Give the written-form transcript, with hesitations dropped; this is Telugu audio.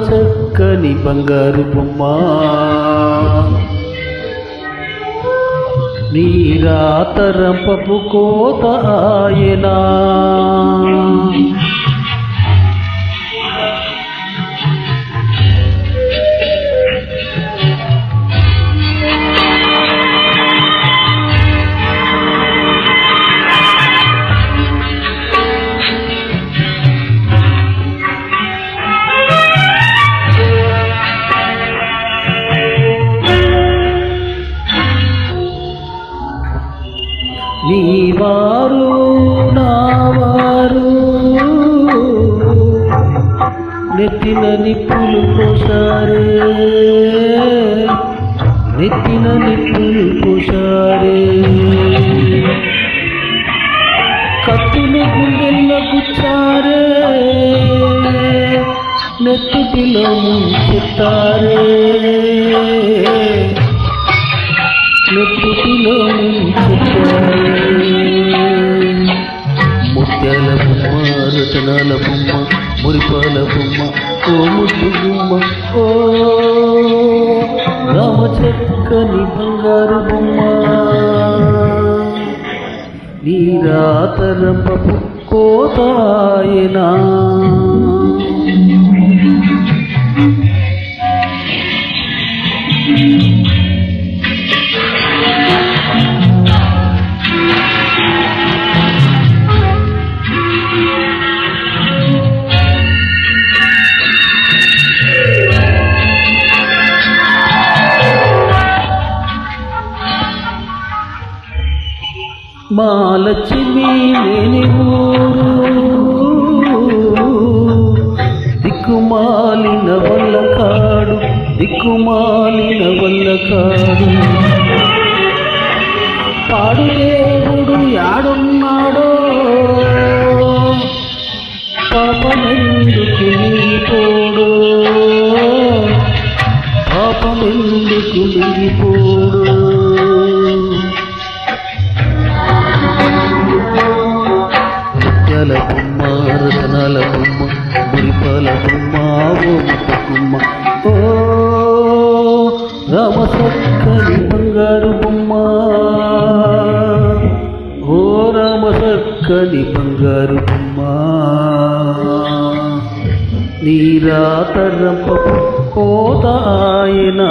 చక్కని బంగారు బొమ్మ నీ రాతరంపపు కోత ఆయనా నీవారు నావారు నెత్తిన నిప్పులు పోసారే నెత్తిన నిప్పులు పోసారే కత్తుల గుండెల్ల గుచ్చారే నెత్తుటిలో ముంచెత్తారే నెత్తుటిలో ముంచెత్తారే ముత్యాల బొమ్మ రతనాల బొమ్మ మురిపాల బొమ్మ ఓ ముద్దు బొమ్మ ఓ రామ చక్కని బంగారు బొమ్మ నీ రాతరంపపు కోతాయనా మాలక్ష్మి లేని ఊరు దిక్కుమాలిన వల్ల కాడు దిక్కుమాలిన వల్ల కాడు పాడు దేవుడు యాడున్నాడో పాపమెందుకు మిగిపోడు పాపమెందుకు మిగిపోడు బొమ్మ రతనాల బొమ్మ మురిపాల బొమ్మ ఓ ముత్తకుమ్మ ఓ రామ చక్కని బంగారు బొమ్మ ఓ రామ చక్కని బంగారు బొమ్మ నీ రాతరంపపు కోత ఆయనా